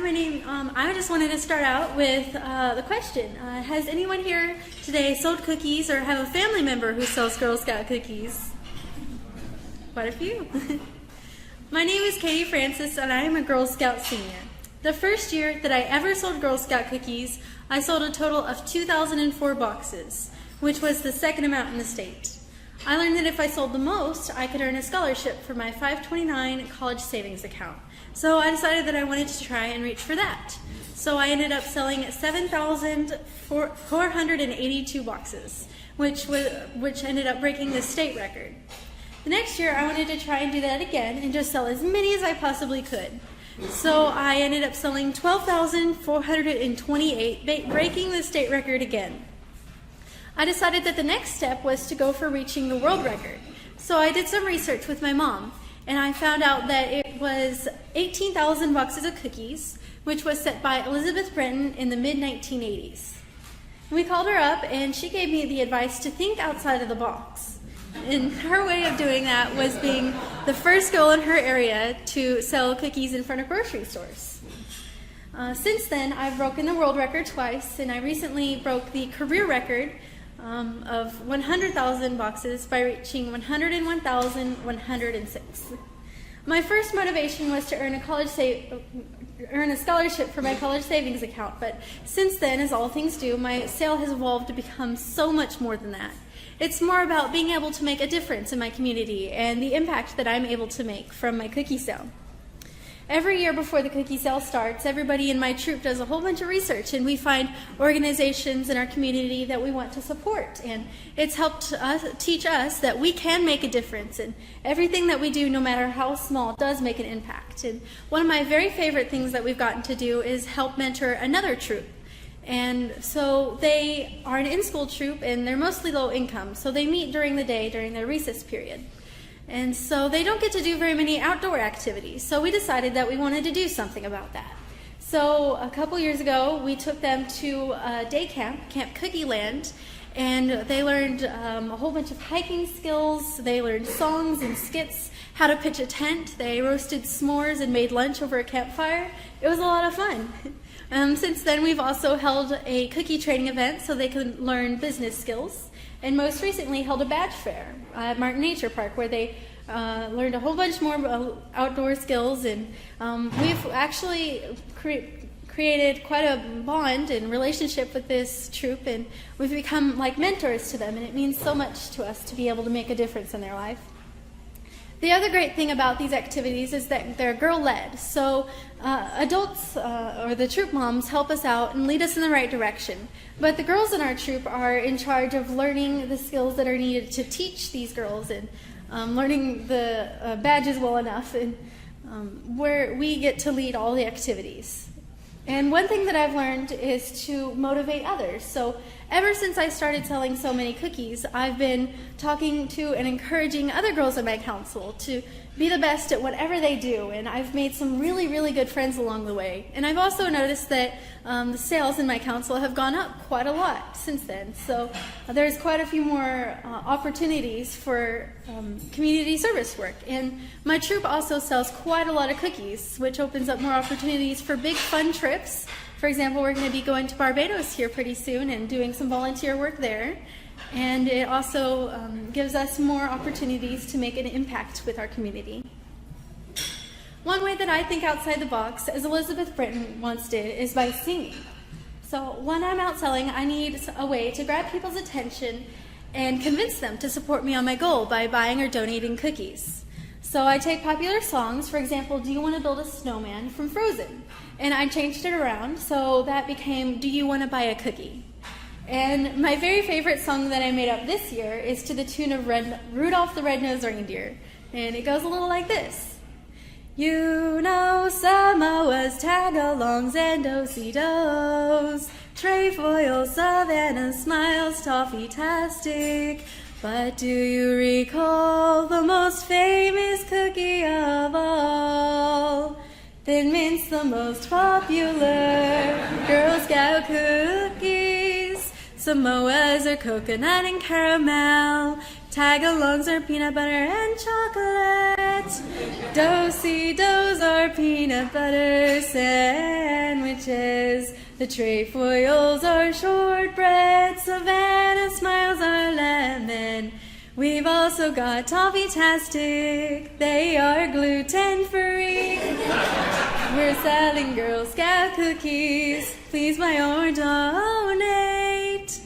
I just wanted to start out with the question. Has anyone here today sold cookies or have a family member who sells Girl Scout cookies? Quite a few. My name is Katie Francis and I am a Girl Scout senior. The first year that I ever sold Girl Scout cookies, I sold a total of 2,004 boxes, which was the second amount in the state. I learned that if I sold the most, I could earn a scholarship for my 529 college savings account. So I decided that I wanted to try and reach for that. So I ended up selling 7,482 boxes, which ended up breaking the state record. The next year I wanted to try and do that again and just sell as many as I possibly could. So I ended up selling 12,428, breaking the state record again. I decided that the next step was to go for reaching the world record. So I did some research with my mom, and I found out that it was 18,000 boxes of cookies, which was set by Elizabeth Brenton in the mid-1980s. We called her up, and she gave me the advice to think outside of the box. And her way of doing that was being the first girl in her area to sell cookies in front of grocery stores. Since then, I've broken the world record twice, and I recently broke the career record of 100,000 boxes by reaching 101,106. My first motivation was to earn a scholarship for my college savings account, but since then, as all things do, my sale has evolved to become so much more than that. It's more about being able to make a difference in my community and the impact that I'm able to make from my cookie sale. Every year before the cookie sale starts, everybody in my troop does a whole bunch of research, and we find organizations in our community that we want to support. And it's helped teach us that we can make a difference, and everything that we do, no matter how small, does make an impact. And one of my very favorite things that we've gotten to do is help mentor another troop. And so they are an in-school troop, and they're mostly low income, so they meet during the day during their recess period. And so they don't get to do very many outdoor activities. So we decided that we wanted to do something about that. So a couple years ago, we took them to a day camp, Camp Cookie Land, and they learned a whole bunch of hiking skills. They learned songs and skits, how to pitch a tent. They roasted s'mores and made lunch over a campfire. It was a lot of fun. Since then, we've also held a cookie training event so they could learn business skills. And most recently held a badge fair at Martin Nature Park where they learned a whole bunch more outdoor skills, and we've actually created quite a bond and relationship with this troop, and we've become like mentors to them, and it means so much to us to be able to make a difference in their life. The other great thing about these activities is that they're girl-led, so adults or the troop moms help us out and lead us in the right direction. But the girls in our troop are in charge of learning the skills that are needed to teach these girls and learning the badges well enough, and where we get to lead all the activities. And one thing that I've learned is to motivate others. So ever since I started selling so many cookies, I've been talking to and encouraging other girls in my council to be the best at whatever they do. And I've made some really, really good friends along the way. And I've also noticed that the sales in my council have gone up quite a lot since then. So there's quite a few more opportunities for community service work. And my troop also sells quite a lot of cookies, which opens up more opportunities for big fun trips. For example, we're going to be going to Barbados here pretty soon and doing some volunteer work there. And it also gives us more opportunities to make an impact with our community. One way that I think outside the box, as Elizabeth Brenton once did, is by singing. So when I'm out selling, I need a way to grab people's attention and convince them to support me on my goal by buying or donating cookies. So I take popular songs, for example, Do You Want to Build a Snowman from Frozen? And I changed it around, so that became Do You Want to Buy a Cookie? And my very favorite song that I made up this year is to the tune of Rudolph the Red-Nosed Reindeer. And it goes a little like this. You know Samoas, tagalongs, and do-si-dos, trefoils, Savannah smiles, toffee-tastic. But do you recall the most famous cookie of all? Thin Mint's the most popular Girl Scout cookies. Samoas are coconut and caramel. Tagalongs are peanut butter and chocolate. Do-si-dos are peanut butter sandwiches. The trefoils are shortbread. Savannah smiles are lemon. We've also got Toffee-tastic. They are gluten-free. We're selling Girl Scout cookies. Please buy or donate.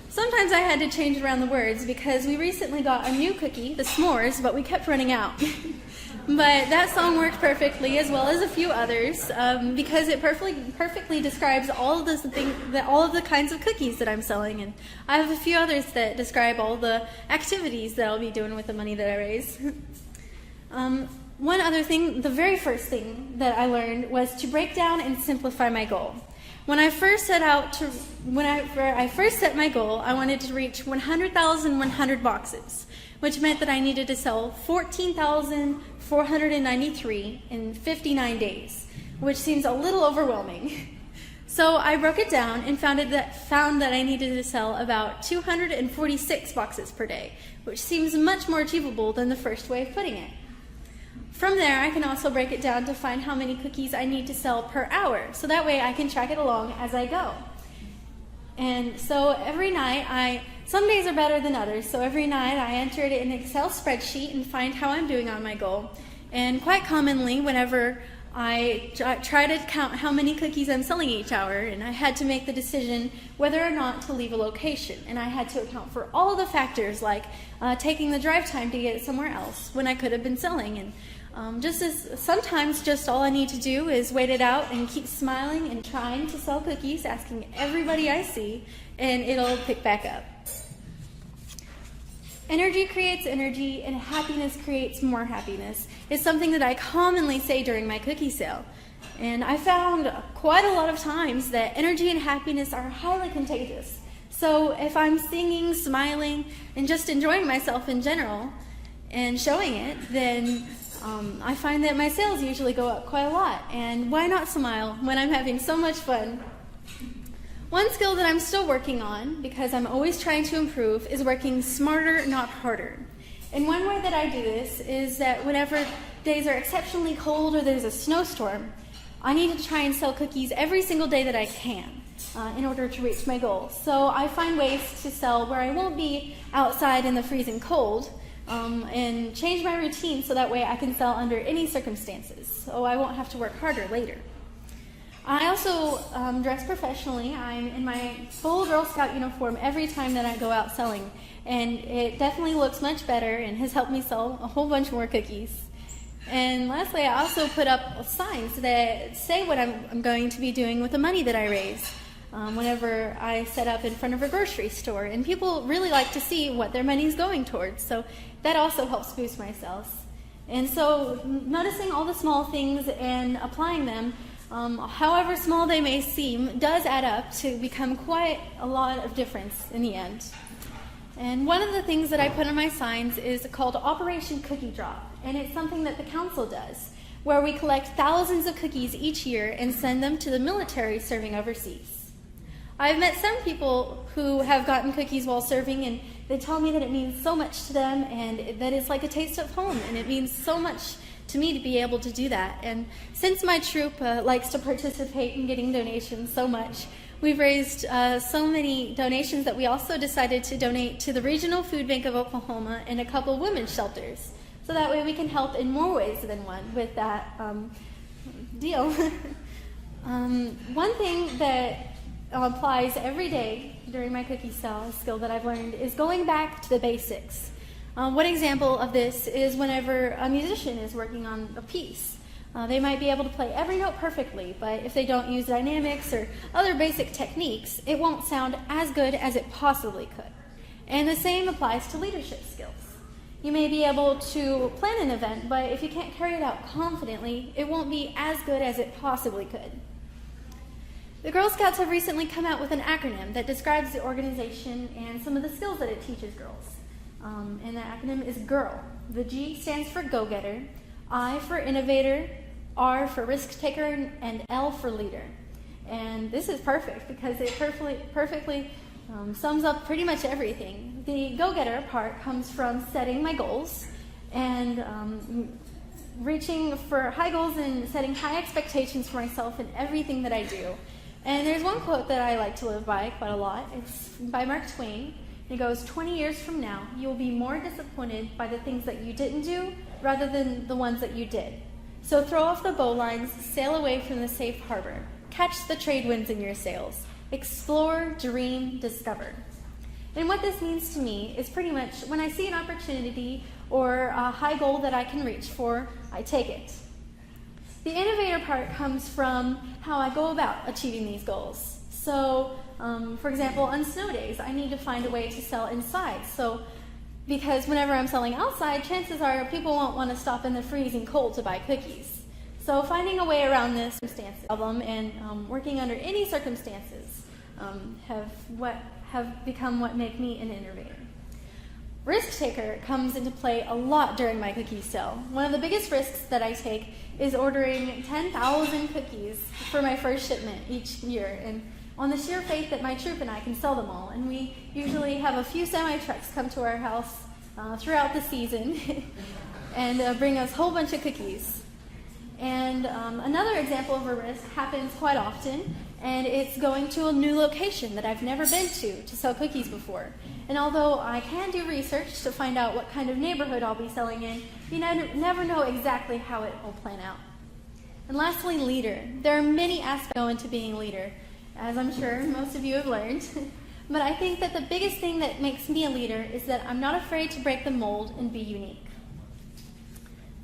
Sometimes I had to change around the words because we recently got a new cookie, the s'mores, but we kept running out. But that song worked perfectly, as well as a few others, because it perfectly describes all of the kinds of cookies that I'm selling, and I have a few others that describe all the activities that I'll be doing with the money that I raise. One other thing, the very first thing that I learned was to break down and simplify my goal. When I first set my goal, I wanted to reach 100,100 boxes, which meant that I needed to sell 14,493 in 59 days, which seems a little overwhelming. So I broke it down and found that I needed to sell about 246 boxes per day, which seems much more achievable than the first way of putting it. From there, I can also break it down to find how many cookies I need to sell per hour, so that way I can track it along as I go. And so every night, some days are better than others, so every night I enter it in an Excel spreadsheet and find how I'm doing on my goal. And quite commonly, whenever I try to count how many cookies I'm selling each hour, and I had to make the decision whether or not to leave a location. And I had to account for all of the factors, like taking the drive time to get it somewhere else when I could have been selling. And sometimes just all I need to do is wait it out and keep smiling and trying to sell cookies, asking everybody I see, and it'll pick back up. Energy creates energy, and happiness creates more happiness is something that I commonly say during my cookie sale. And I found quite a lot of times that energy and happiness are highly contagious. So if I'm singing, smiling, and just enjoying myself in general and showing it, then I find that my sales usually go up quite a lot. And why not smile when I'm having so much fun? One skill that I'm still working on, because I'm always trying to improve, is working smarter, not harder. And one way that I do this is that whenever days are exceptionally cold or there's a snowstorm, I need to try and sell cookies every single day that I can in order to reach my goal. So I find ways to sell where I won't be outside in the freezing cold, and change my routine so that way I can sell under any circumstances, so I won't have to work harder later. I also dress professionally. I'm in my full Girl Scout uniform every time that I go out selling, and it definitely looks much better and has helped me sell a whole bunch more cookies. And lastly, I also put up signs that say what I'm going to be doing with the money that I raise whenever I set up in front of a grocery store, and people really like to see what their money is going towards, so that also helps boost my sales. And so noticing all the small things and applying them, however small they may seem, does add up to become quite a lot of difference in the end. And one of the things that I put on my signs is called Operation Cookie Drop, and it's something that the council does, where we collect thousands of cookies each year and send them to the military serving overseas. I've met some people who have gotten cookies while serving, and they tell me that it means so much to them, and that it's like a taste of home, and it means so much to me to be able to do that. And since my troop likes to participate in getting donations so much, we've raised so many donations that we also decided to donate to the Regional Food Bank of Oklahoma and a couple women's shelters. So that way we can help in more ways than one with that deal. One thing that applies every day during my cookie sale skill that I've learned is going back to the basics. One example of this is whenever a musician is working on a piece. They might be able to play every note perfectly, but if they don't use dynamics or other basic techniques, it won't sound as good as it possibly could. And the same applies to leadership skills. You may be able to plan an event, but if you can't carry it out confidently, it won't be as good as it possibly could. The Girl Scouts have recently come out with an acronym that describes the organization and some of the skills that it teaches girls. And that acronym is GIRL. The G stands for go-getter, I for innovator, R for risk taker, and L for leader. And this is perfect because it perfectly sums up pretty much everything. The go-getter part comes from setting my goals and reaching for high goals and setting high expectations for myself in everything that I do. And there's one quote that I like to live by quite a lot. It's by Mark Twain. It goes, 20 years from now, you will be more disappointed by the things that you didn't do rather than the ones that you did. So throw off the bowlines, sail away from the safe harbor. Catch the trade winds in your sails. Explore, dream, discover. And what this means to me is pretty much when I see an opportunity or a high goal that I can reach for, I take it. The innovator part comes from how I go about achieving these goals. So, for example, on snow days, I need to find a way to sell inside. So, because whenever I'm selling outside, chances are people won't want to stop in the freezing cold to buy cookies. So finding a way around this circumstance problem and working under any circumstances have become what make me an innovator. Risk taker comes into play a lot during my cookie sale. One of the biggest risks that I take is ordering 10,000 cookies for my first shipment each year, and on the sheer faith that my troop and I can sell them all. And we usually have a few semi-trucks come to our house throughout the season and bring us a whole bunch of cookies. And another example of a risk happens quite often, and it's going to a new location that I've never been to sell cookies before. And although I can do research to find out what kind of neighborhood I'll be selling in, you never know exactly how it will plan out. And lastly, leader. There are many aspects that go into being a leader, as I'm sure most of you have learned. But I think that the biggest thing that makes me a leader is that I'm not afraid to break the mold and be unique.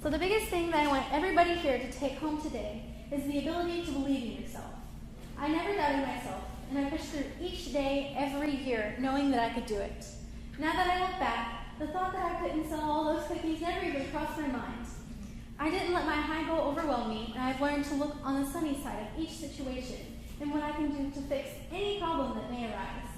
So the biggest thing that I want everybody here to take home today is the ability to believe in yourself. I never doubted myself, and I pushed through each day, every year, knowing that I could do it. Now that I look back, the thought that I couldn't sell all those cookies never even crossed my mind. I didn't let my high goal overwhelm me, and I've learned to look on the sunny side of each situation and what I can do to fix any problem that may arise.